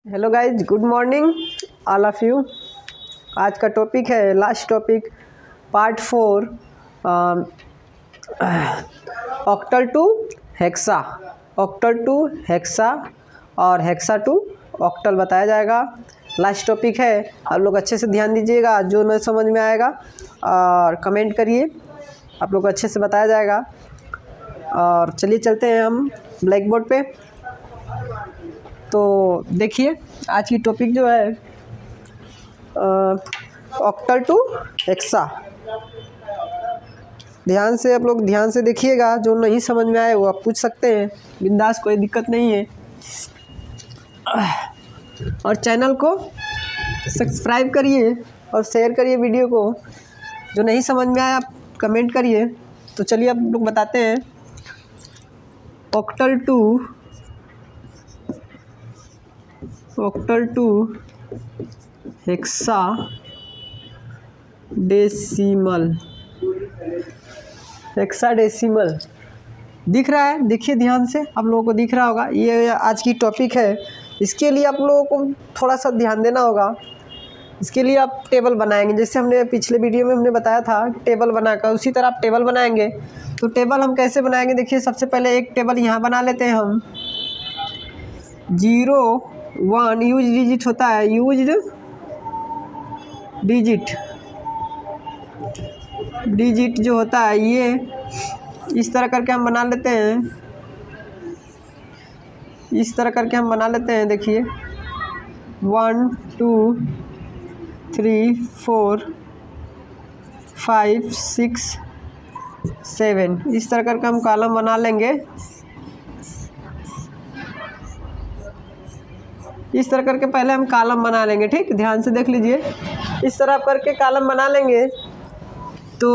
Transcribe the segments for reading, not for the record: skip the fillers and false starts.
Hello guys, good morning all of you. आज का topic है last topic part 4 octal to hexa. Octal to hexa और hexa to octal बताया जाएगा। Last topic है, आप लोग अच्छे से ध्यान दीजिएगा, जो न समझ में आएगा और कमेंट करिए, आप लोग अच्छे से बताया जाएगा। और चलिए चलते हैं हम ब्लैक बोर्ड पे। तो देखिए आज की टॉपिक जो है ऑक्टल टू हेक्सा। ध्यान से आप लोग ध्यान से देखिएगा, जो नहीं समझ में आए वो आप पूछ सकते हैं, बिंदास, कोई दिक्कत नहीं है। और चैनल को सब्सक्राइब करिए और शेयर करिए वीडियो को। जो नहीं समझ में आया आप कमेंट करिए। तो चलिए आप लोग बताते हैं octal to hexadecimal. Hexadecimal दिख रहा है, देखिए ध्यान से, आप लोगों को दिख रहा होगा। ये आज की टॉपिक है, इसके लिए आप लोगों को थोड़ा सा ध्यान देना होगा। इसके लिए आप टेबल बनाएंगे, जैसे हमने पिछले वीडियो में हमने बताया था टेबल बनाकर, उसी तरह आप टेबल बनाएंगे। तो टेबल हम कैसे बनाएंगे, देखिए सबसे पहले एक टेबल यहाँ बना लेते हैं हम। 0 1 यूज डिजिट होता है, यूज्ड डिजिट जो होता है ये इस तरह करके हम बना लेते हैं। इस तरह करके हम बना लेते हैं, देखिए 1 2 3 4 5 6 7 इस तरह करके हम कॉलम बना लेंगे। इस तरह करके पहले हम कॉलम बना लेंगे, ठीक, ध्यान से देख लीजिए। इस तरह करके कॉलम बना लेंगे। तो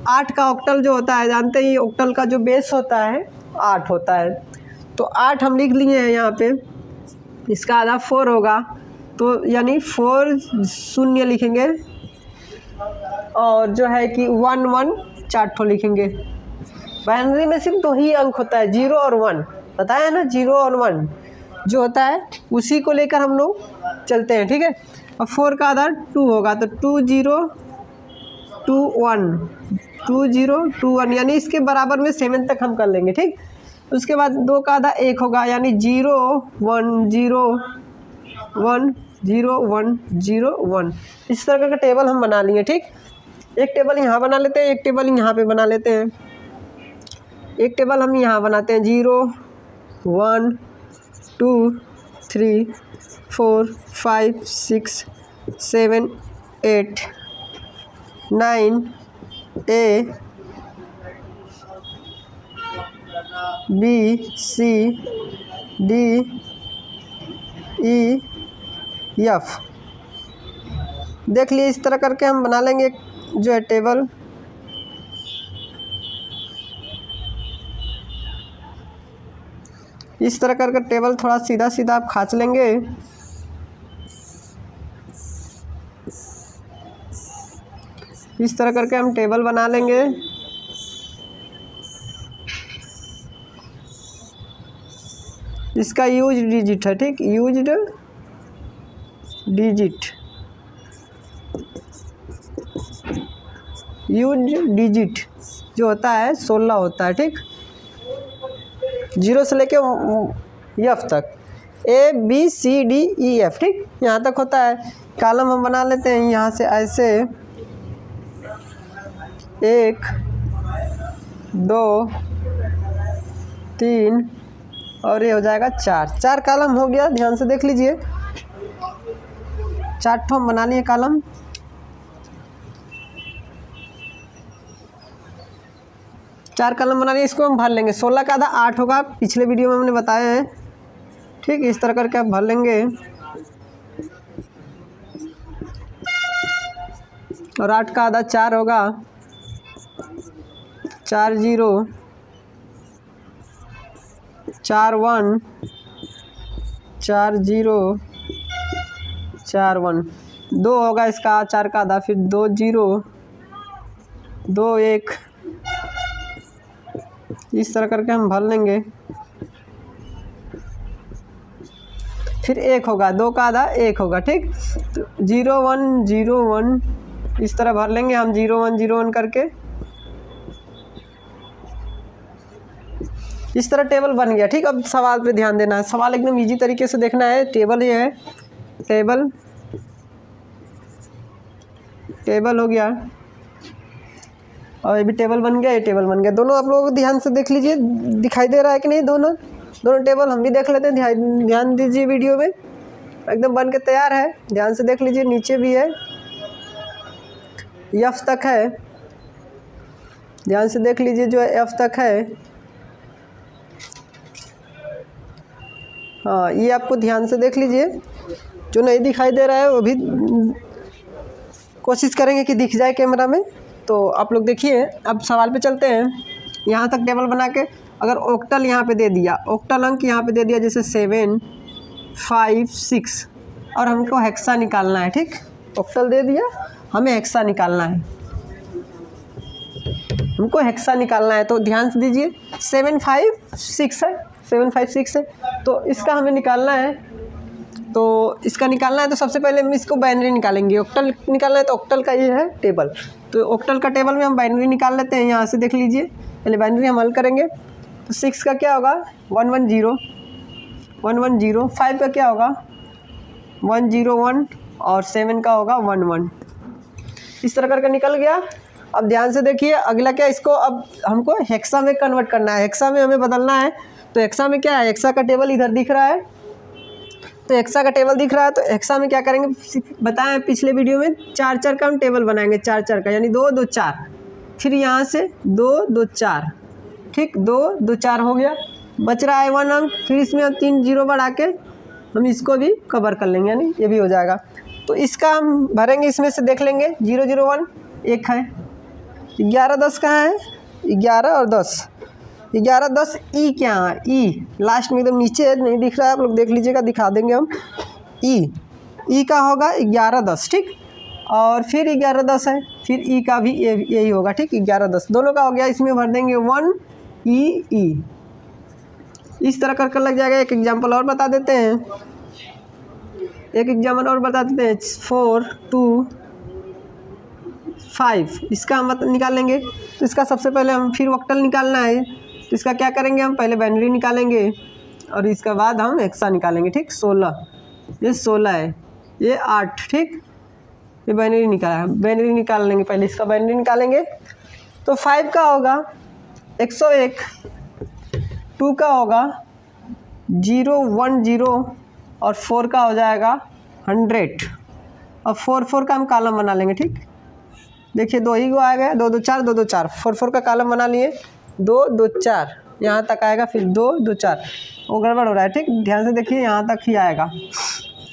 8 का ऑक्टल जो होता है, जानते ही ऑक्टल का जो बेस होता है 8 होता है। तो 8 हम लिख लिए हैं यहाँ पे, इसका आधा 4 होगा, तो यानी 4 शून्य लिखेंगे। और जो है कि 1 1 4 ठो लिखेंगे। बाइनरी में सिर्फ 2 ही अंक होता है, 0 और 1, बताया ना, 0 और 1 जो होता है उसी को लेकर हम लोग चलते हैं, ठीक है। अब 4 का आधा 2 होगा, तो 2 0 2 1 2 0 2 1, यानी इसके बराबर में 7 तक हम कर लेंगे, ठीक। उसके बाद 2 का आधा 1 होगा, यानी 0 1 0 1 0 1 0 1। इस तरह का टेबल हम बना लिए, ठीक। एक टेबल यहाँ बना लेते हैं, एक टेबल यहाँ पे बना लेते हैं। एक टेबल हम यहाँ बनाते हैं 0 1 2 3 4 5 6 7 8 9 A B C D E F। देख लिए, इस तरह करके हम बना लेंगे जो है टेबल। इस तरह करके टेबल थोड़ा सीधा सीधा आप खींच लेंगे। इस तरह करके हम टेबल बना लेंगे। इसका यूज डिजिट है, ठीक, यूज्ड डिजिट जो होता है 16 होता है, ठीक। 0 से लेके F तक, A B C D E F, ठीक, यहाँ तक होता है। कॉलम हम बना लेते हैं यहाँ से ऐसे 1 2 3 और ये हो जाएगा 4 कॉलम हो गया। ध्यान से देख लीजिए, 4 ठो हम बना लिए कॉलम। चार कॉलम बना लिए, इसको हम भर लेंगे। 16 का आधा 8 होगा, पिछले वीडियो में हमने बताया है, ठीक। इस तरह करके आप भर लेंगे। और 8 का आधा 4 होगा, 4 0 4 1 4 0 4 1 2 होगा इसका 4 का आधा, फिर 2 0 2 1। इस तरह करके हम भर लेंगे। फिर 1 होगा, 2 का आधा 1 होगा, ठीक। तो 0 1 0 1 इस तरह भर लेंगे हम 0 1 0 1 करके। इस तरह टेबल बन गया, ठीक। अब सवाल पे ध्यान देना है, सवाल एकदम इजी तरीके से देखना है। टेबल ये है, टेबल हो गया, और ये भी टेबल बन गया, ये टेबल बन गया। दोनों आप लोगों को ध्यान से देख लीजिए, दिखाई दे रहा है कि नहीं, दोनों टेबल हम भी देख लेते हैं। ध्यान दीजिए, वीडियो में एकदम बन के तैयार है, ध्यान से देख लीजिए। नीचे भी है, F तक है, ध्यान से देख लीजिए, जो F तक है। हाँ, ये आपको ध्यान से देख लीजिए, जो नहीं दिखाई दे रहा है वो भी कोशिश करेंगे कि दिख जाए कैमरा में। तो आप लोग देखिए, अब सवाल पे चलते हैं। यहाँ तक टेबल बना के अगर ऑक्टल यहाँ पे दे दिया, ऑक्टल अंक यहाँ पे दे दिया, जैसे 7 5 6, और हमको हेक्सा निकालना है, ठीक। ऑक्टल दे दिया, हमें हेक्सा निकालना है, हमको हेक्सा निकालना है। तो ध्यान से दीजिए, 7 5 6 है, 7 5 6 है, तो इसका हमें निकालना है। तो इसका निकालना है तो सबसे पहले हम इसको बाइनरी निकालेंगे। ऑक्टल निकालना है तो ऑक्टल का ये है टेबल, तो ऑक्टल का टेबल में हम बाइनरी निकाल लेते हैं। यहाँ से देख लीजिए, पहले बाइनरी हम हल करेंगे। तो 6 का क्या होगा 1 1 0 1 1 0, 5 का क्या होगा 1 0 1, और 7 का होगा 1 1। इस तरह करके निकल गया। अब ध्यान से देखिए, अगला क्या, इसको अब हमको हेक्सा में कन्वर्ट करना है, हेक्सा में हमें बदलना है। तो हेक्सा में क्या है, हेक्सा का टेबल इधर दिख रहा है, तो हेक्सा का टेबल दिख रहा है। तो हेक्सा में क्या करेंगे, बताएं पिछले वीडियो में, 4 4 का हम टेबल बनाएंगे, 4 4 का, यानी 2 2 4, फिर यहाँ से 2 2 4, ठीक, 2 2 4 हो गया। बच रहा है 1 अंक, फिर इसमें हम 3 0 बढ़ा के हम इसको भी कवर कर लेंगे, यानी ये भी हो जाएगा। तो इसका हम भरेंगे, इसमें से देख लेंगे 0 0 1 1 है, 11 10 कहाँ है, 11 और 10, 11 10 ई क्या है, ई लास्ट में एकदम नीचे है, नहीं दिख रहा है, आप लोग देख लीजिएगा, दिखा देंगे हम। ई का होगा 11 10, ठीक, और फिर 11 10 है, फिर ई का भी यही होगा, ठीक, 11 10 दोनों का हो गया। इसमें भर देंगे 1 ई, इस तरह कर लग जाएगा। एक एग्जाम्पल और बता देते हैं, 4 2 5, इसका हम निकाल लेंगे। तो इसका सबसे पहले हम फिर ऑक्टल निकालना है, तो इसका क्या करेंगे, हम पहले बाइनरी निकालेंगे और इसके बाद हम हेक्सा निकालेंगे, ठीक। 16, ये 16 है, ये 8, ठीक, ये बाइनरी निकाल लेंगे। पहले इसका बाइनरी निकालेंगे, तो 5 का होगा 101, 2 का होगा 0 1 0, और 4 का हो जाएगा 100, और 4 4 का हम कॉलम बना लेंगे, ठीक। देखिए 2 ही को आ गया, 2 2 4 2 2 4, 4 4 का कॉलम बना लिए, 2 2 4 यहाँ तक आएगा, फिर 2 2 4, वो गड़बड़ हो रहा है, ठीक। ध्यान से देखिए, यहाँ तक ही आएगा,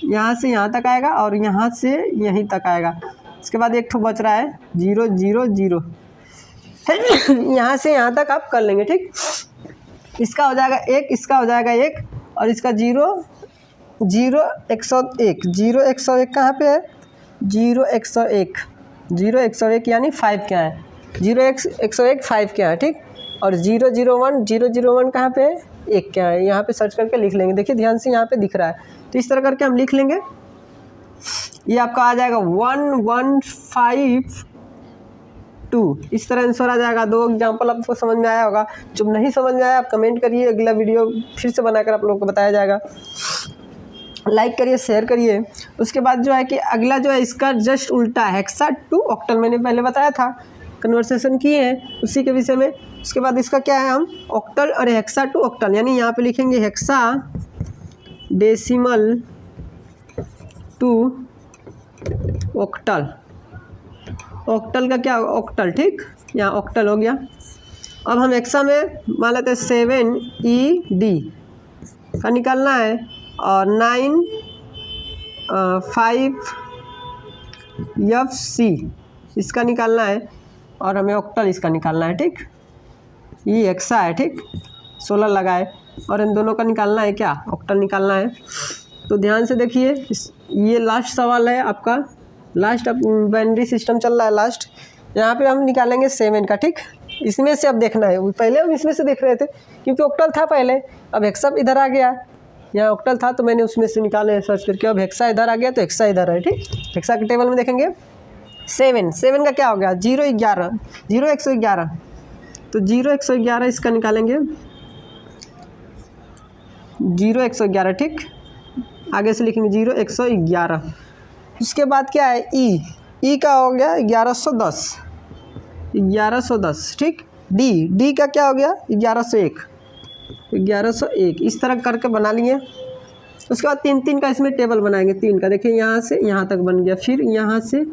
यहाँ से यहाँ तक आएगा और यहाँ से यहीं तक आएगा। इसके बाद एक ठो बच रहा है 0 0 0, यहाँ से यहाँ तक आप कर लेंगे, ठीक। इसका हो जाएगा 1, इसका हो जाएगा 1, और इसका 0 0 101, 0 101 कहाँ पे है, 0 101, 0 101 यानी 5 क्या है, 0 101 5 क्या है, ठीक। और 0 0 1 कहाँ पे है, 1 क्या है, यहाँ पे सर्च करके लिख लेंगे। देखिए ध्यान से, यहाँ पे दिख रहा है, तो इस तरह करके हम लिख लेंगे। ये आपका आ जाएगा 1 1 5 2, इस तरह आंसर आ जाएगा। 2 एग्जाम्पल आपको समझ में आया होगा, जब नहीं समझ में आया आप कमेंट करिए, अगला वीडियो फिर से बनाकर आप लोगों को बताया जाएगा। लाइक करिए, शेयर करिए। उसके बाद जो है कि अगला जो है इसका जस्ट उल्टा है, हेक्सा टू ऑक्टल, मैंने पहले बताया था, कन्वर्सेशन किए हैं उसी के विषय में। उसके बाद इसका क्या है, हम ऑक्टल और हेक्सा टू ऑक्टल, यानी यहाँ पे लिखेंगे hexadecimal to octal. Octal का क्या, ऑक्टल, ठीक, यहाँ ऑक्टल हो गया। अब हम हेक्सा में मान लेते हैं 7 ED का निकालना है, और 9 5 FC इसका निकालना है, और हमें ऑक्टल इसका निकालना है, ठीक। ये हेक्सा है, ठीक, 16 लगाए, और इन दोनों का निकालना है क्या, ऑक्टल निकालना है। तो ध्यान से देखिए, ये लास्ट सवाल है आपका, लास्ट बाइनरी सिस्टम चल रहा है लास्ट। यहाँ पे हम निकालेंगे 7 का, ठीक। इसमें से अब देखना है, पहले हम इसमें से देख रहे थे क्योंकि ऑक्टल था पहले, अब हेक्सा इधर आ गया, यहाँ ऑक्टल था तो मैंने उसमें से निकाले सर्च करके। अब हेक्सा इधर आ गया तो हेक्सा इधर है, ठीक। हेक्सा के टेबल में देखेंगे 7 का क्या हो गया 0 11 0 111, तो 0 111 इसका निकालेंगे 0 111, ठीक। आगे से लिखेंगे 0 111। उसके बाद क्या है ई का हो गया 1110 ठीक। डी का क्या हो गया 1101 इस तरह करके बना लिए। उसके बाद 3 का इसमें टेबल बनाएंगे। 3 का देखिए यहाँ से यहाँ तक बन गया, फिर यहाँ से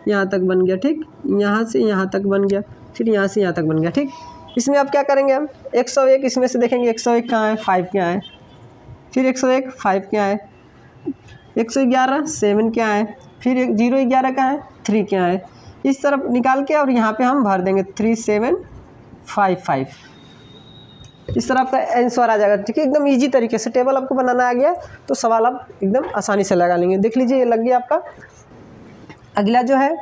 यहाँ तक बन गया, ठीक। यहाँ से यहाँ तक बन गया, फिर यहाँ से यहाँ तक बन गया, ठीक। इसमें अब क्या करेंगे हम 101 इसमें से देखेंगे 101 कहाँ है 5 क्या है, फिर 101 5 क्या है, 111 7 क्या है, फिर 0 11 क्या है 3 क्या है। इस तरफ निकाल के और यहाँ पे हम भर देंगे 3755। इस तरह आपका आंसर आ जाएगा, ठीक है। एकदम इजी तरीके से टेबल आपको बनाना आ गया तो सवाल आप एकदम आसानी से लगा लेंगे। देख लीजिए ये लग गया आपका। अगला जो है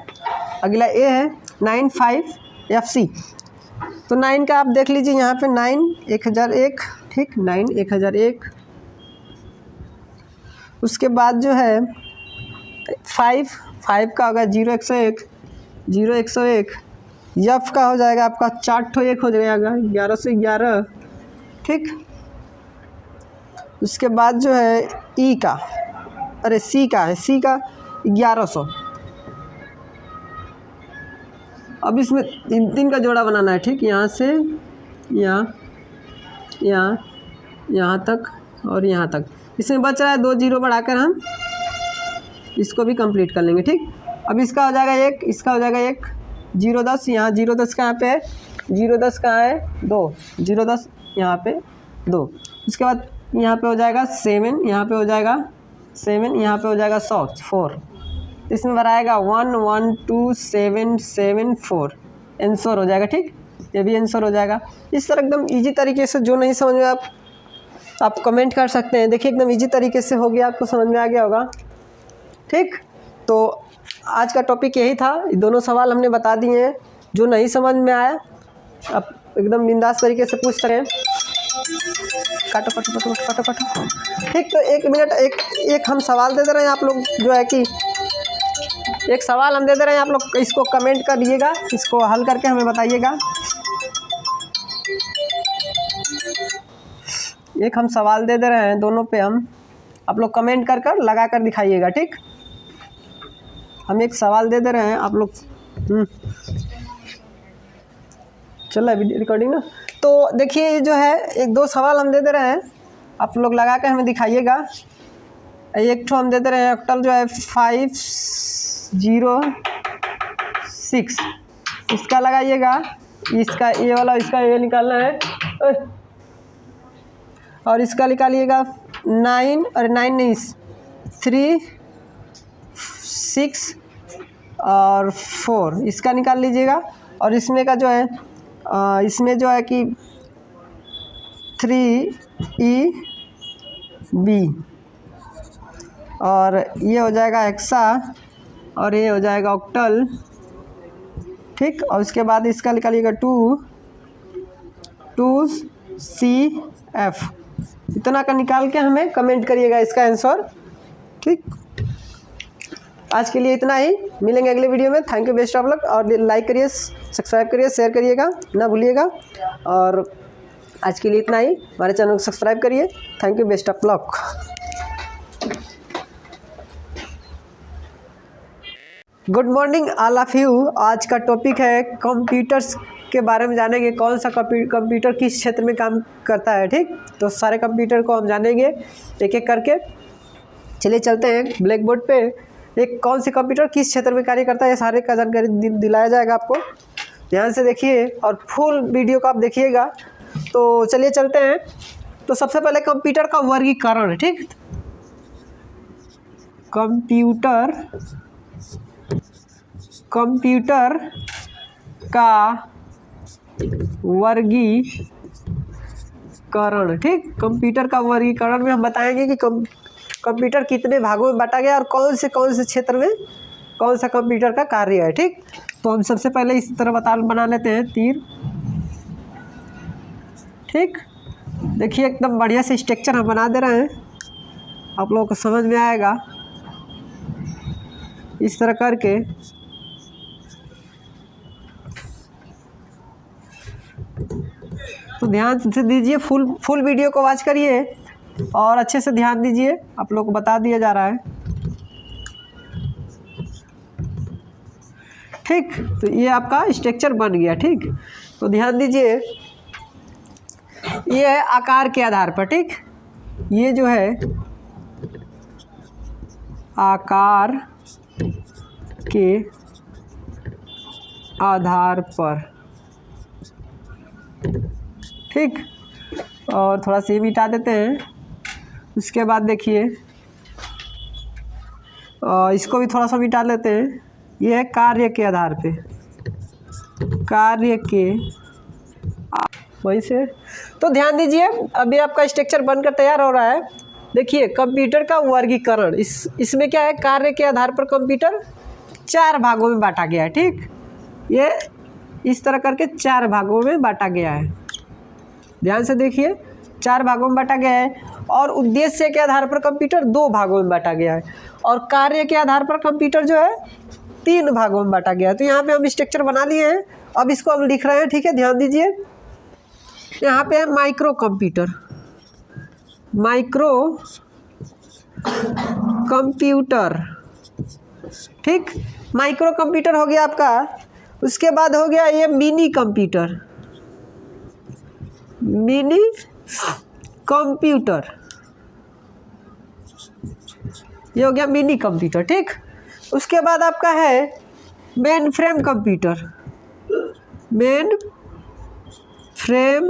अगला ए है 95 FC। तो 9 का आप देख लीजिए यहाँ पे 9 1001, ठीक। 9 1001। उसके बाद जो है 5 का होगा 0 101 एफ का हो जाएगा आपका 4 1 हो जाएगा 11 से 11, ठीक। उसके बाद जो है ई का सी का 1100। अब इसमें 3 का जोड़ा बनाना है, ठीक। यहाँ से यहाँ तक और यहाँ तक। इसमें बच रहा है 2 0 बढ़ाकर हम इसको भी कंप्लीट कर लेंगे, ठीक। अब इसका हो जाएगा 1, इसका हो जाएगा 1 0 10 यहाँ 0 10 कहाँ पे है 0 10 कहाँ है 2 0 10 यहाँ पे 2। उसके बाद यहाँ पे हो जाएगा 7, यहाँ पे हो जाएगा 7, यहाँ पे हो जाएगा 4। इसमें बढ़ाएगा 1 1 2 7 7 4 आंसर हो जाएगा, ठीक। ये भी आंसर हो जाएगा। इस तरह एकदम इजी तरीके से जो नहीं समझ में आप कमेंट कर सकते हैं। देखिए एकदम इजी तरीके से हो गया, आपको समझ में आ गया होगा, ठीक। तो आज का टॉपिक यही था। दोनों सवाल हमने बता दिए हैं। जो नहीं समझ में आया आप एकदम बिंदास तरीके से पूछ सकते हैं। काटो, ठीक। तो 1 मिनट एक हम सवाल दे दे रहे हैं, आप लोग जो है कि एक सवाल हम दे दे रहे हैं, आप लोग इसको कमेंट करिएगा, इसको हल करके हमें बताइएगा। एक हम सवाल दे रहे हैं, दोनों पे आप लोग कमेंट कर लगा कर दिखाइएगा, ठीक। हम एक सवाल दे रहे हैं, आप लोग चल रहा है रिकॉर्डिंग ना। तो देखिए जो है 1-2 सवाल हम दे रहे हैं, आप लोग लगा कर हमें दिखाइएगा। एक ठो हम दे रहे हैं ऑक्टल जो है 506, इसका लगाइएगा। इसका ये वाला इसका ये निकालना है और इसका निकालिएगा 9 और 9 नहीं 3 6 और 4 इसका निकाल लीजिएगा। और इसमें का जो है इसमें जो है कि 3EB और ये हो जाएगा हेक्सा और ये हो जाएगा ऑक्टल, ठीक। और उसके बाद इसका निकालिएगा 2CF। इतना का निकाल के हमें कमेंट करिएगा इसका आंसर, ठीक। आज के लिए इतना ही, मिलेंगे अगले वीडियो में। Thank you, best of luck. और लाइक करिए, सब्सक्राइब करिए, शेयर करिएगा ना भूलिएगा। और आज के लिए इतना ही, हमारे चैनल को सब्सक्राइब करिए। Thank you, best of luck. Good morning all of you. आज का टॉपिक है कंप्यूटर्स के बारे में जानेंगे, कौन सा कंप्यूटर किस क्षेत्र में काम करता है, ठीक। तो सारे कंप्यूटर को हम जानेंगे एक एक करके। चलिए चलते हैं ब्लैक बोर्ड पे। एक कौन से कंप्यूटर किस क्षेत्र में कार्य करता है, ये सारे का जानकारी दिलाया जाएगा आपको। ध्यान से देखिए और फुल वीडियो को आप देखिएगा। तो चलिए चलते हैं। तो सबसे पहले कंप्यूटर का वर्गीकरण, ठीक। कंप्यूटर का वर्गीकरण, ठीक। कंप्यूटर का वर्गीकरण में हम बताएंगे कि कंप्यूटर कितने भागों में बांटा गया और कौन से क्षेत्र में कौन सा कंप्यूटर का कार्य है, ठीक। तो हम सबसे पहले इस तरह बना लेते हैं तीर, ठीक। देखिए एकदम बढ़िया से स्ट्रक्चर हम बना दे रहे हैं। आप लोगों को समझ में आएगा इस तरह करके। तो ध्यान से दीजिए, फुल वीडियो को वॉच करिए और अच्छे से ध्यान दीजिए, आप लोग को बता दिया जा रहा है। ठीक, तो ये आपका स्ट्रक्चर बन गया। ठीक, तो ध्यान दीजिए, ये है आकार के आधार पर। ठीक, ये जो है आकार के आधार पर। ठीक, और थोड़ा सा ये मिटा देते हैं। उसके बाद देखिए इसको भी थोड़ा सा मिटा लेते हैं। ये है कार्य के आधार पे, कार्य के वहीं से। तो ध्यान दीजिए, अभी आपका स्ट्रक्चर बनकर तैयार हो रहा है। देखिए कंप्यूटर का वर्गीकरण, इसमें क्या है, कार्य के आधार पर कंप्यूटर 4 भागों में बांटा गया है। ठीक, ये इस तरह करके 4 भागों में बांटा गया है। ध्यान से देखिए, 4 भागों में बांटा गया है। और उद्देश्य के आधार पर कंप्यूटर 2 भागों में बांटा गया है। और कार्य के आधार पर कंप्यूटर जो है 3 भागों में बांटा गया है। तो यहाँ पे हम स्ट्रक्चर बना लिए हैं, अब इसको हम लिख रहे हैं। ठीक है, ध्यान दीजिए, यहाँ पे है माइक्रो कंप्यूटर, माइक्रो कंप्यूटर। ठीक, माइक्रो कंप्यूटर हो गया आपका। उसके बाद हो गया ये मिनी कंप्यूटर, मिनी कंप्यूटर, ये हो गया मिनी कंप्यूटर। ठीक, उसके बाद आपका है main frame computer, main frame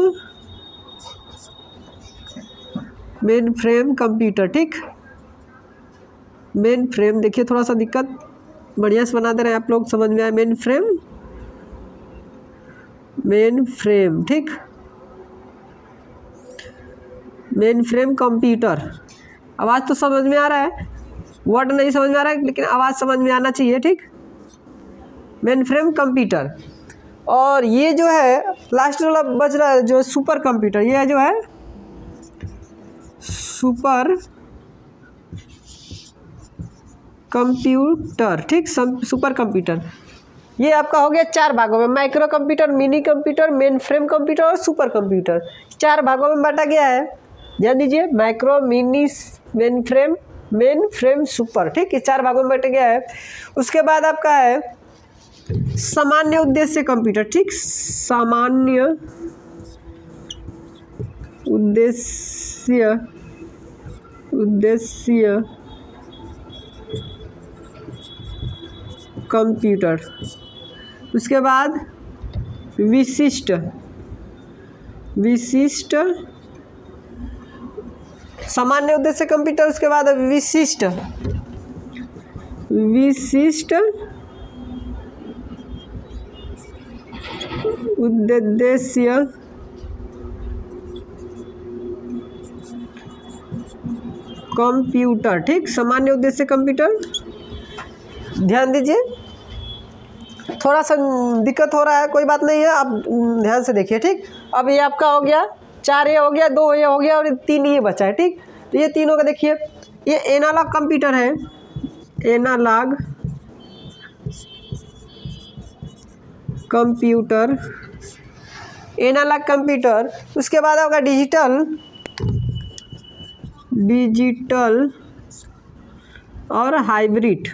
computer. ठीक, मेन फ्रेम, देखिए थोड़ा सा दिक्कत बढ़िया से बना दे रहे हैं आप लोग, समझ में आए। Main frame. ठीक, मेन फ्रेम कंप्यूटर। आवाज़ तो समझ में आ रहा है, वर्ड नहीं समझ में आ रहा है, लेकिन आवाज़ समझ में आना चाहिए। ठीक, मेन फ्रेम कंप्यूटर। और ये जो है लास्ट वाला बच रहा है जो सुपर कंप्यूटर, ये जो है सुपर कंप्यूटर। ठीक, सुपर कंप्यूटर, ये आपका हो गया 4 भागों में, micro computer, mini computer, main frame computer और सुपर कंप्यूटर। 4 भागों में बांटा गया है। ध्यान दीजिए, micro, mini, main frame, super. ठीक, ये 4 भागों में बांटा गया है। उसके बाद आपका है सामान्य उद्देश्य कंप्यूटर। ठीक, सामान्य उद्देश्य कंप्यूटर। उसके बाद विशिष्ट सामान्य उद्देश्य कंप्यूटर। उसके बाद विशिष्ट उद्देश्य कंप्यूटर। ठीक, सामान्य उद्देश्य कंप्यूटर। ध्यान दीजिए, थोड़ा सा दिक्कत हो रहा है, कोई बात नहीं है, आप ध्यान से देखिए। ठीक, अब ये आपका हो गया 4, ये हो गया 2, ये हो गया और 3 ये बचा है। ठीक, तो ये तीनों का देखिए, ये एनालॉग कंप्यूटर है, एनालॉग कंप्यूटर। उसके बाद होगा डिजिटल और हाइब्रिड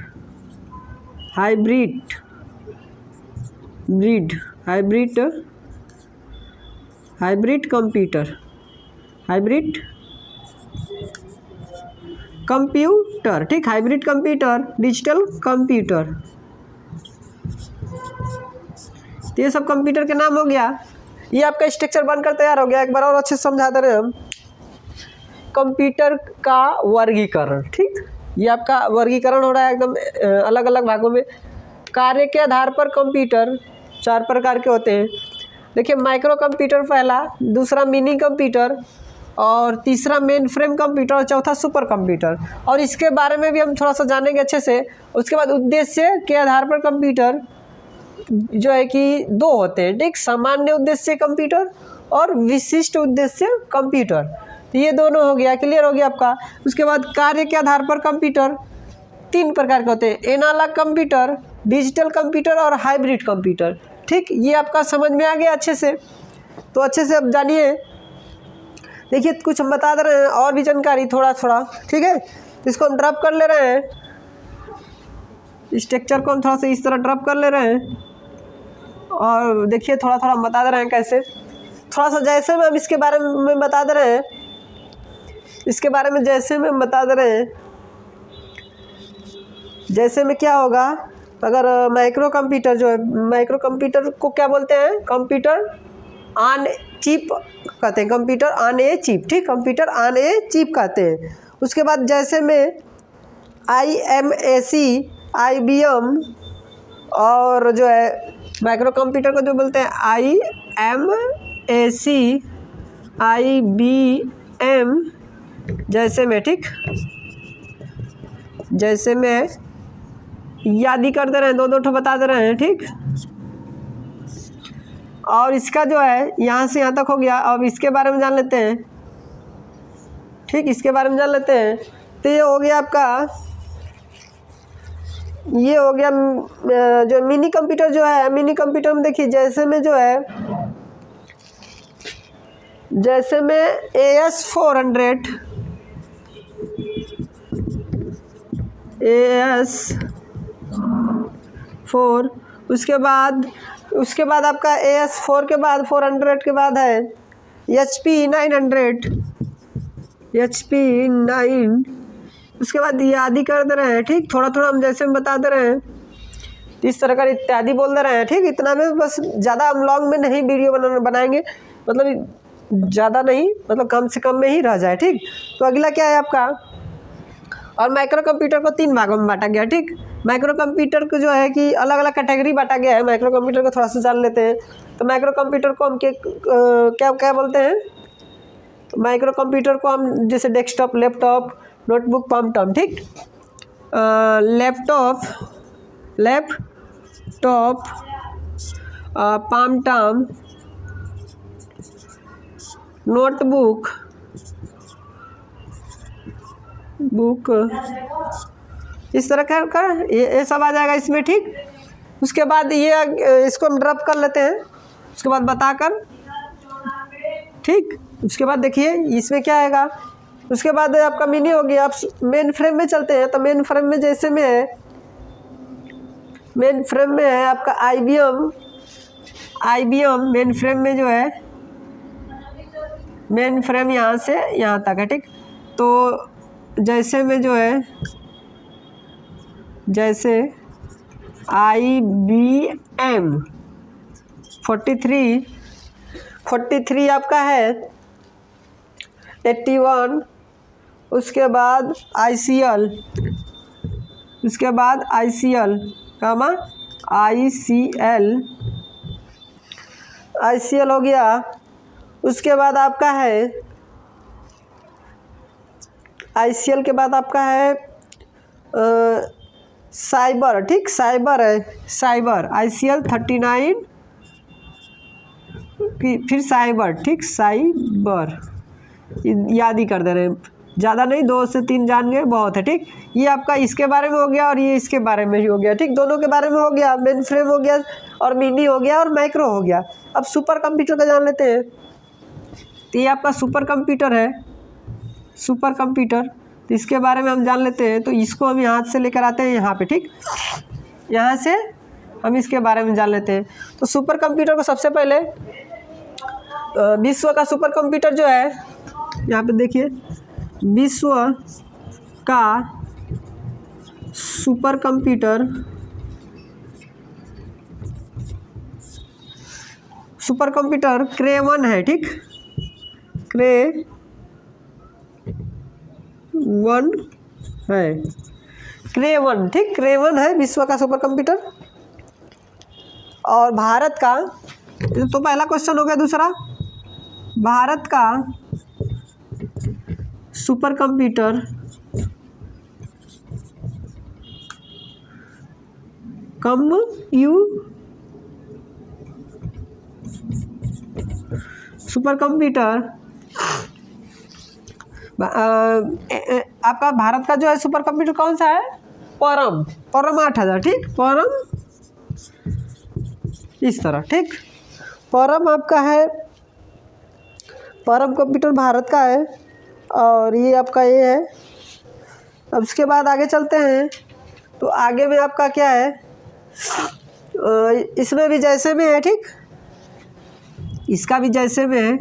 कंप्यूटर, ठीक, हाइब्रिड कंप्यूटर, डिजिटल कंप्यूटर। तो ये सब कंप्यूटर के नाम हो गया। ये आपका स्ट्रक्चर बनकर तैयार हो गया। एक बार और अच्छे से समझा दे रहे हैं हम। कंप्यूटर का वर्गीकरण। ठीक, ये आपका वर्गीकरण हो रहा है एकदम अलग अलग भागों में। कार्य के आधार पर कंप्यूटर 4 प्रकार के होते हैं। देखिए, माइक्रो कंप्यूटर पहला, दूसरा मिनी कंप्यूटर, और तीसरा मेन फ्रेम कंप्यूटर, और चौथा सुपर कंप्यूटर। और इसके बारे में भी हम थोड़ा सा जानेंगे अच्छे से। उसके बाद उद्देश्य के आधार पर कंप्यूटर जो है कि 2 होते हैं। ठीक, सामान्य उद्देश्य कंप्यूटर और विशिष्ट उद्देश्य कंप्यूटर। तो ये दोनों हो गया, क्लियर हो गया आपका। उसके बाद कार्य के आधार पर कंप्यूटर 3 प्रकार के होते हैं, एनालॉग कंप्यूटर, डिजिटल कंप्यूटर और हाइब्रिड कंप्यूटर। ठीक, ये आपका समझ में आ गया अच्छे से। तो अच्छे से अब जानिए, देखिए कुछ हम बता दे रहे हैं और भी जानकारी थोड़ा थोड़ा, ठीक है। तो इसको हम ड्रॉप कर ले रहे हैं, स्ट्रक्चर को हम थोड़ा सा इस तरह ड्रॉप कर ले रहे हैं और देखिए थोड़ा थोड़ा हम बता दे रहे हैं कैसे। थोड़ा सा जैसे में हम इसके बारे में बता दे रहे हैं, इसके बारे में जैसे में हम बता दे रहे हैं, जैसे में क्या होगा अगर माइक्रो कंप्यूटर जो है, माइक्रो कंप्यूटर को क्या बोलते हैं, कंप्यूटर ऑन चिप कहते हैं, कंप्यूटर ऑन ए चिप। ठीक, कंप्यूटर ऑन ए चिप कहते हैं। उसके बाद जैसे में IMAC, IBM और जो है माइक्रो कंप्यूटर को जो बोलते हैं IMAC, IBM जैसे में, ठीक, जैसे में याद ही कर दे रहे हैं, 2-2 ठो बता दे रहे हैं। ठीक, और इसका जो है यहाँ से यहाँ तक हो गया। अब इसके बारे में जान लेते हैं। ठीक, इसके बारे में जान लेते हैं। तो ये हो गया आपका, ये हो गया जो मिनी कंप्यूटर जो है, मिनी कंप्यूटर में देखिए जैसे में जो है, जैसे में AS400, AS4, उसके बाद आपका AS4 के बाद 400 के बाद है HP900, HP9। उसके बाद ये आदि कर दे रहे हैं। ठीक, थोड़ा थोड़ा हम जैसे में बता दे रहे हैं, इस तरह का इत्यादि बोल दे रहे हैं। ठीक, इतना में बस, ज़्यादा हम लॉन्ग में नहीं वीडियो बनाएंगे, मतलब ज़्यादा नहीं, मतलब कम से कम में ही रह जाए। ठीक, तो अगला क्या है आपका, और माइक्रो कंप्यूटर को 3 भागों में बांटा गया। ठीक, माइक्रो कंप्यूटर को जो है कि अलग अलग कैटेगरी बांटा गया है। माइक्रो कंप्यूटर को थोड़ा सा जान लेते हैं। तो माइक्रो कंप्यूटर को हम क्या क्या बोलते हैं, तो माइक्रो कंप्यूटर को हम जैसे desktop, laptop, notebook, palmtop. ठीक, laptop, palmtop, notebook, book, इस तरह का ये सब आ जाएगा इसमें। ठीक, उसके बाद ये इसको हम ड्रॉप कर लेते हैं, उसके बाद बताकर। ठीक, उसके बाद देखिए इसमें क्या आएगा। उसके बाद आपका मिनी हो गया। आप मेन फ्रेम में चलते हैं, तो मेन फ्रेम में जैसे में है, मेन फ्रेम में है आपका IBM मेन फ्रेम में जो है, मेन फ्रेम यहाँ से यहाँ तक है। ठीक, तो जैसे में जो है, जैसे IBM 43 आपका है 81। उसके बाद ICL, उसके बाद ICL हो गया। उसके बाद आपका है ICL के बाद आपका है साइबर। ठीक, साइबर है, साइबर ICL 39, फिर साइबर। ठीक, साइबर याद ही कर दे रहे हैं, ज़्यादा नहीं, 2 से 3 जान गए बहुत है। ठीक, ये आपका इसके बारे में हो गया और ये इसके बारे में ही हो गया। ठीक, दोनों के बारे में हो गया, मेन फ्रेम हो गया और मिनी हो गया और माइक्रो हो गया। अब सुपर कंप्यूटर का जान लेते हैं। तो ये आपका सुपर कंप्यूटर है, सुपर कंप्यूटर, तो इसके बारे में हम जान लेते हैं। तो इसको हम यहाँ से लेकर आते हैं यहाँ पे। ठीक, यहाँ से हम इसके बारे में जान लेते हैं। तो सुपर कंप्यूटर को सबसे पहले विश्व का सुपर कंप्यूटर जो है, यहाँ पे देखिए, विश्व का सुपर कंप्यूटर, सुपर कंप्यूटर क्रे-1 है। ठीक, क्रे-1 है, क्रे-1। ठीक, क्रे-1 है विश्व का सुपर कंप्यूटर। और भारत का, तो पहला क्वेश्चन हो गया। दूसरा, भारत का सुपर कंप्यूटर सुपर कंप्यूटर आपका भारत का जो है सुपर कंप्यूटर कौन सा है? परम 8000, ठीक। परम इस तरह, ठीक। परम आपका है, परम कंप्यूटर भारत का है और ये आपका ये है। अब उसके बाद आगे चलते हैं तो आगे में आपका क्या है, इसमें भी जैसे में है, ठीक। इसका भी जैसे में है,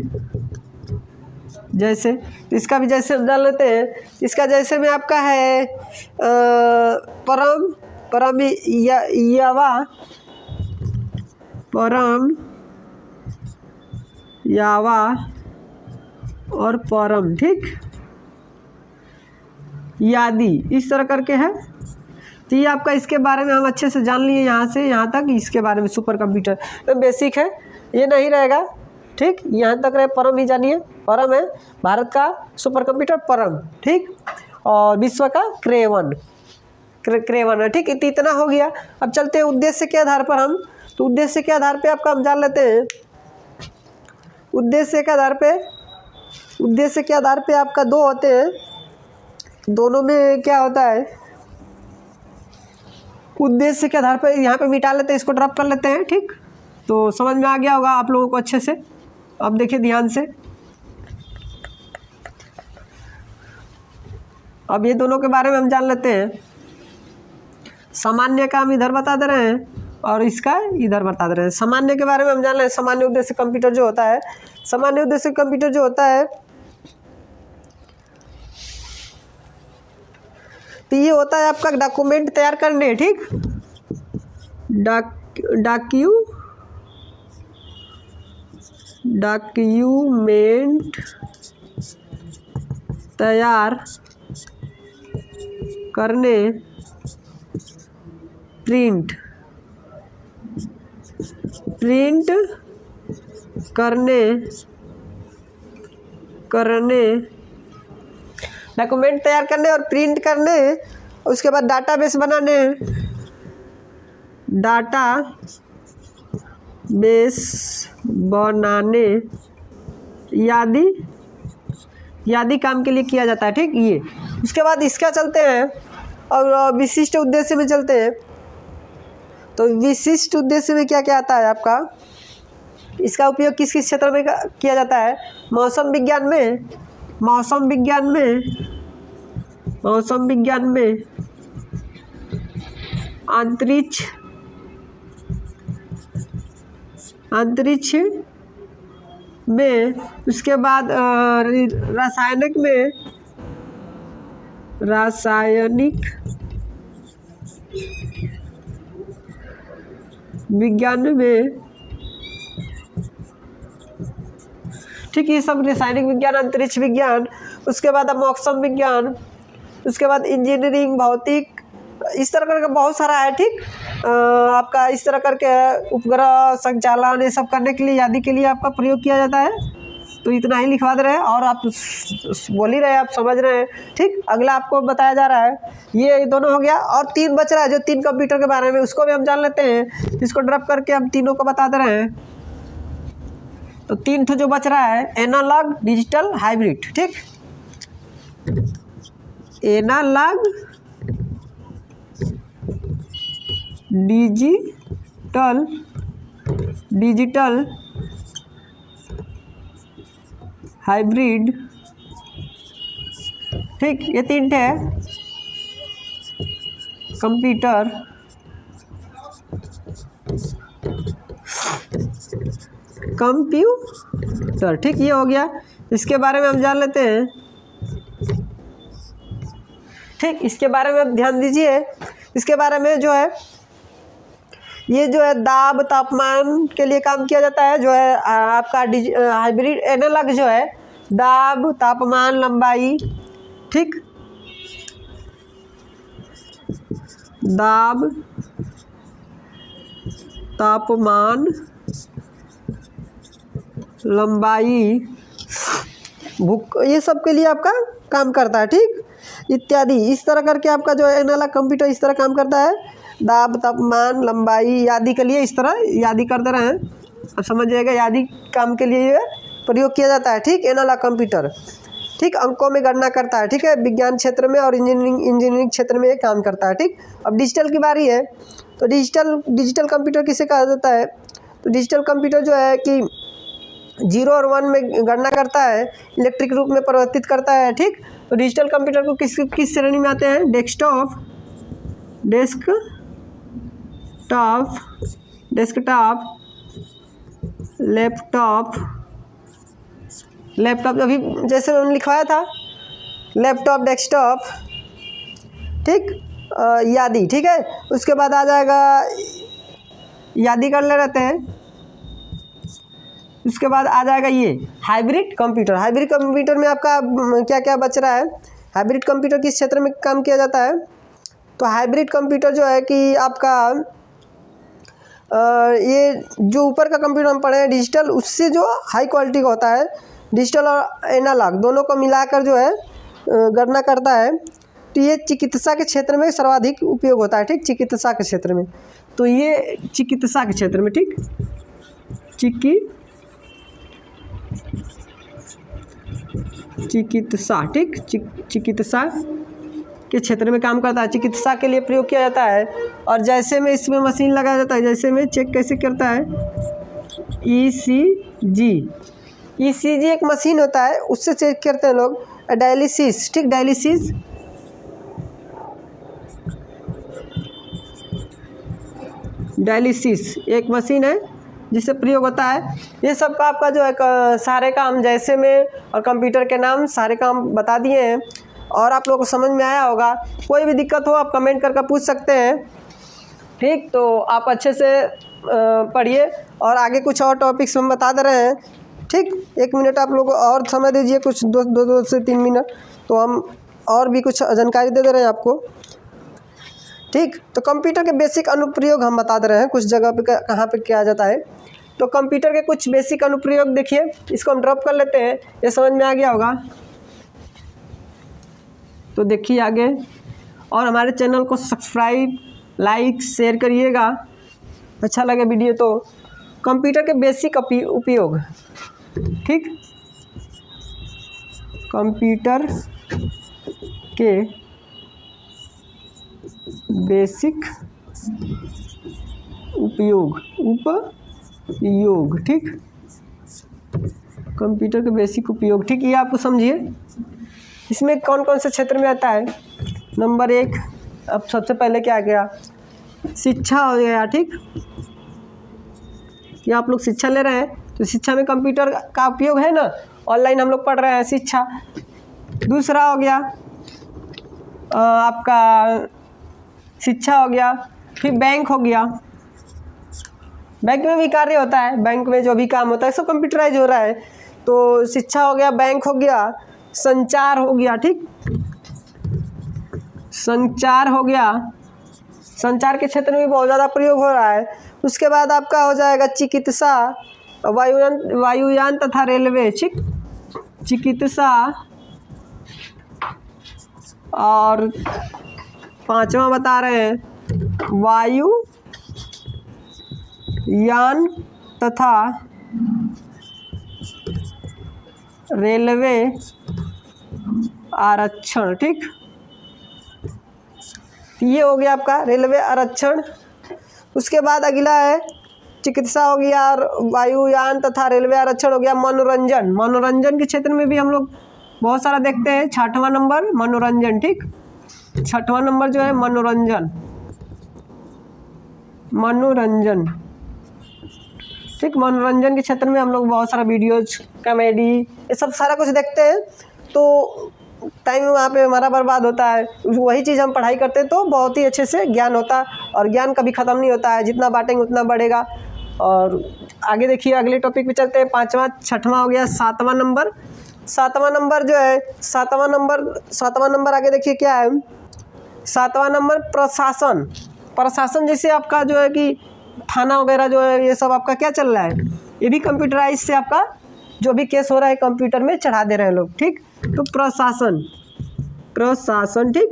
जैसे इसका भी जैसे हम जान लेते हैं। इसका जैसे में आपका है परम यावा, परम यावा और परम, ठीक। यादी इस तरह करके है। तो ये आपका इसके बारे में हम अच्छे से जान लिए, यहाँ से यहाँ तक इसके बारे में सुपर कंप्यूटर तो बेसिक है, ये नहीं रहेगा, ठीक। यहाँ तक रहे, परम ही जानिए। परम है भारत का सुपर कंप्यूटर परम, ठीक। और विश्व का क्रेवन है, ठीक। इतना हो गया। अब चलते हैं उद्देश्य के आधार पर हम, तो उद्देश्य के आधार पे आपका हम जान लेते हैं। उद्देश्य के आधार पे आपका दो होते हैं, दोनों में क्या होता है, उद्देश्य के आधार पर यहाँ पे मिटा लेते हैं, इसको ड्रॉप कर लेते हैं, ठीक। तो समझ में आ गया होगा आप लोगों को अच्छे से। अब देखिए ध्यान से, अब ये दोनों के बारे में हम जान लेते हैं। सामान्य का हम इधर बता दे रहे हैं और इसका इधर बता दे रहे हैं। सामान्य के बारे में हम जान रहे हैं, सामान्य उद्देश्य कंप्यूटर जो होता है, सामान्य उद्देश्य कंप्यूटर जो होता है तो ये होता है आपका डॉक्यूमेंट तैयार करने, ठीक। डॉक्यूमेंट तैयार करने, प्रिंट करने डॉक्यूमेंट तैयार करने और प्रिंट करने, उसके बाद डाटाबेस बनाने, यादी काम के लिए किया जाता है, ठीक। ये उसके बाद इसका चलते हैं और विशिष्ट उद्देश्य में चलते हैं। तो विशिष्ट उद्देश्य में क्या क्या आता है आपका, इसका उपयोग किस किस क्षेत्र में किया जाता है? मौसम विज्ञान में, अंतरिक्ष में, उसके बाद रासायनिक विज्ञान में, ठीक। ये सब रासायनिक विज्ञान, अंतरिक्ष विज्ञान, उसके बाद मौसम विज्ञान, उसके बाद इंजीनियरिंग, भौतिक, इस तरह करके बहुत सारा है, ठीक। आपका इस तरह करके उपग्रह संचालन ये सब करने के लिए, यादी के लिए आपका प्रयोग किया जाता है। तो इतना ही लिखवा दे रहे हैं और आप बोल ही रहे हैं, आप समझ रहे हैं, ठीक। अगला आपको बताया जा रहा है, ये दोनों हो गया और 3 बच रहा है, जो 3 कंप्यूटर के बारे में, उसको भी हम जान लेते हैं। इसको ड्रॉप करके हम तीनों को बता दे रहे हैं। तो 3 ठो जो बच रहा है, एनालॉग, डिजिटल, हाइब्रिड, ठीक। एनालॉग, डिजिटल, हाइब्रिड, ठीक। ये 3 है कंप्यूटर, ठीक। ये हो गया, इसके बारे में हम जान लेते हैं, ठीक। इसके बारे में ध्यान दीजिए। इसके बारे में जो है, ये जो है दाब, तापमान के लिए काम किया जाता है। जो है आपका हाइब्रिड एनालॉग जो है, दाब, तापमान, लंबाई, ठीक। दाब, तापमान, लंबाई, ये सब के लिए आपका काम करता है, ठीक। इत्यादि इस तरह करके आपका जो है एनालॉग कंप्यूटर इस तरह काम करता है। दाब, तापमान, लंबाई, यादी के लिए इस तरह यादी कर दे रहे हैं, अब समझ जाएगा। यादी काम के लिए प्रयोग किया जाता है, ठीक। एनालॉग कंप्यूटर ठीक, अंकों में गणना करता है, ठीक है, विज्ञान क्षेत्र में और इंजीनियरिंग क्षेत्र में ये काम करता है। ठीक, अब डिजिटल की बारी है। तो डिजिटल कंप्यूटर किसे कहा जाता है? तो डिजिटल कंप्यूटर जो है कि 0 और 1 में गणना करता है, इलेक्ट्रिक रूप में परिवर्तित करता है। ठीक, तो डिजिटल कंप्यूटर को किस श्रेणी में आते हैं? डेस्कटॉप, लैपटॉप अभी जैसे उन्होंने लिखवाया था, लैपटॉप, डेस्कटॉप, ठीक, यादी, ठीक है। उसके बाद आ जाएगा, यादी कर ले रहते हैं। उसके बाद आ जाएगा ये हाइब्रिड कंप्यूटर। हाइब्रिड कंप्यूटर में आपका क्या क्या बच रहा है? हाइब्रिड कंप्यूटर किस क्षेत्र में काम किया जाता है? तो हाइब्रिड कंप्यूटर जो है कि आपका ये जो ऊपर का कंप्यूटर हम पढ़े हैं डिजिटल, उससे जो हाई क्वालिटी का होता है, डिजिटल और एनालॉग दोनों को मिलाकर जो है गणना करता है। तो ये चिकित्सा के क्षेत्र में सर्वाधिक उपयोग होता है। ठीक, चिकित्सा के क्षेत्र में, तो ये चिकित्सा के क्षेत्र में, ठीक, चिकित्सा, ठीक, चिकित्सा के क्षेत्र में काम करता है, चिकित्सा के लिए प्रयोग किया जाता है। और जैसे में इसमें मशीन लगाया जाता है, जैसे में चेक कैसे करता है, ECG एक मशीन होता है, उससे चेक करते हैं लोग। डायलिसिस, ठीक, डायलिसिस एक मशीन है जिससे प्रयोग होता है। ये सब का आपका जो है सारे काम जैसे में और कंप्यूटर के नाम सारे काम बता दिए हैं और आप लोगों को समझ में आया होगा। कोई भी दिक्कत हो आप कमेंट करके पूछ सकते हैं। ठीक, तो आप अच्छे से पढ़िए और आगे कुछ और टॉपिक्स हम बता दे रहे हैं। ठीक, 1 मिनट आप लोग और समय दीजिए, कुछ 2 से 3 मिनट, तो हम और भी कुछ जानकारी दे रहे हैं आपको। ठीक, तो कंप्यूटर के बेसिक अनुप्रयोग हम बता दे रहे हैं, कुछ जगह पे कहाँ पे किया जाता है। तो कंप्यूटर के कुछ बेसिक अनुप्रयोग देखिए, इसको हम ड्रॉप कर लेते हैं, ये समझ में आ गया होगा। तो देखिए आगे, और हमारे चैनल को सब्सक्राइब, लाइक, शेयर करिएगा, अच्छा लगे वीडियो तो। कंप्यूटर के बेसिक उपयोग, ठीक, कंप्यूटर के बेसिक उपयोग, ठीक, कंप्यूटर के बेसिक उपयोग, ठीक, ये आपको समझिए। इसमें कौन कौन से क्षेत्र में आता है? नंबर 1, अब सबसे पहले क्या गया? शिक्षा हो गया। ठीक, ये आप लोग शिक्षा ले रहे हैं तो शिक्षा में कंप्यूटर का उपयोग है ना, ऑनलाइन हम लोग पढ़ रहे हैं शिक्षा। दूसरा हो गया आपका शिक्षा हो गया, फिर बैंक हो गया, बैंक में भी कार्य होता है, बैंक में जो भी काम होता है सब कंप्यूटराइज हो रहा है। तो शिक्षा हो गया, बैंक हो गया, संचार हो गया, ठीक, संचार हो गया, संचार के क्षेत्र में भी बहुत ज़्यादा प्रयोग हो रहा है। उसके बाद आपका हो जाएगा चिकित्सा, वायुयान तथा रेलवे, ठीक, चिकित्सा, और 5वां बता रहे हैं वायुयान तथा रेलवे आरक्षण। ठीक, ये हो गया आपका रेलवे आरक्षण। उसके बाद अगला है चिकित्सा हो गया और वायुयान तथा रेलवे आरक्षण हो गया। मनोरंजन, मनोरंजन के क्षेत्र में भी हम लोग बहुत सारा देखते हैं। 6वां नंबर मनोरंजन, ठीक, 6वां नंबर जो है मनोरंजन, ठीक, मनोरंजन के क्षेत्र में हम लोग बहुत सारा वीडियोज, कॉमेडी, ये सब सारा कुछ देखते हैं। तो टाइम वहाँ पे हमारा बर्बाद होता है, वही चीज़ हम पढ़ाई करते हैं तो बहुत ही अच्छे से ज्ञान होता है और ज्ञान कभी ख़त्म नहीं होता है, जितना बांटेंगे उतना बढ़ेगा। और आगे देखिए, अगले टॉपिक पे चलते हैं। 5वां, 6वां हो गया। 7वां नंबर, 7वां नंबर जो है, 7वां नंबर आगे देखिए क्या है। 7वां नंबर प्रशासन, प्रशासन जैसे आपका जो है कि थाना वगैरह जो है, ये सब आपका क्या चल रहा है, ये भी कंप्यूटराइज से आपका जो भी केस हो रहा है कंप्यूटर में चढ़ा दे रहे हैं लोग। ठीक, तो प्रशासन, ठीक,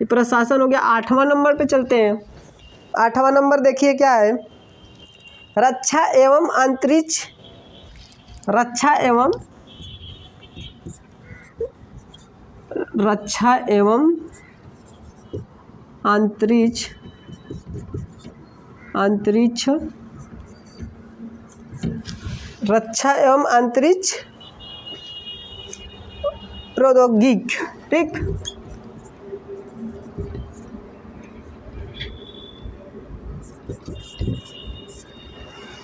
ये प्रशासन हो गया। 8वां नंबर पे चलते हैं। 8वां नंबर देखिए क्या है, रक्षा एवं रक्षा एवं अंतरिक्ष रक्षा एवं अंतरिक्ष प्रौद्योगिकी, ठीक।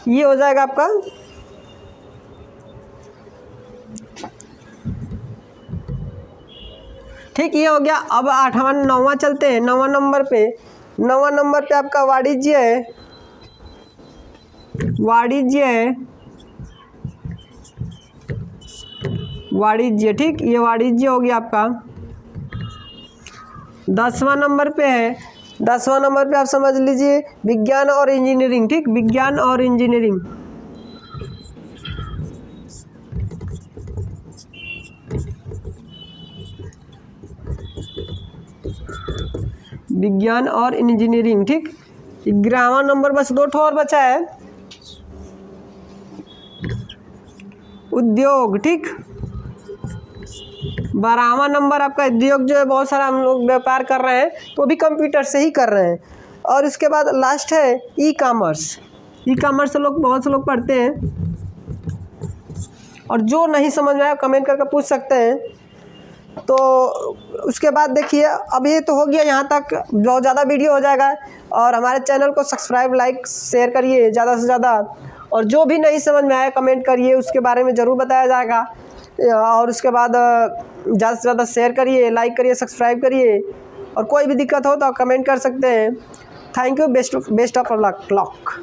ये हो जाएगा आपका ठीक। ये हो गया। अब 8वां 9वां चलते हैं। 9वां नंबर पे आपका वाणिज्य, ठीक। ये वाणिज्य हो गया आपका। 10वां नंबर पे है। 10वां नंबर पे आप समझ लीजिए विज्ञान और इंजीनियरिंग, ठीक। विज्ञान और इंजीनियरिंग, विज्ञान और इंजीनियरिंग, ठीक। 11वां नंबर बस 2 ठो और बचा है, उद्योग, ठीक। 12वां नंबर आपका उद्योग जो है, बहुत सारा हम लोग व्यापार कर रहे हैं तो भी कंप्यूटर से ही कर रहे हैं। और इसके बाद लास्ट है ई कॉमर्स। से बहुत से लोग पढ़ते हैं, और जो नहीं समझ में आया कमेंट करके पूछ सकते हैं। तो उसके बाद देखिए, अब ये तो हो गया यहाँ तक, बहुत ज़्यादा वीडियो हो जाएगा। और हमारे चैनल को सब्सक्राइब, लाइक, शेयर करिए ज़्यादा से ज़्यादा। और जो भी नहीं समझ में आया कमेंट करिए, उसके बारे में ज़रूर बताया जाएगा। और उसके बाद ज़्यादा से ज़्यादा शेयर करिए, लाइक करिए, सब्सक्राइब करिए। और कोई भी दिक्कत हो तो कमेंट कर सकते हैं। Thank you. Best of luck.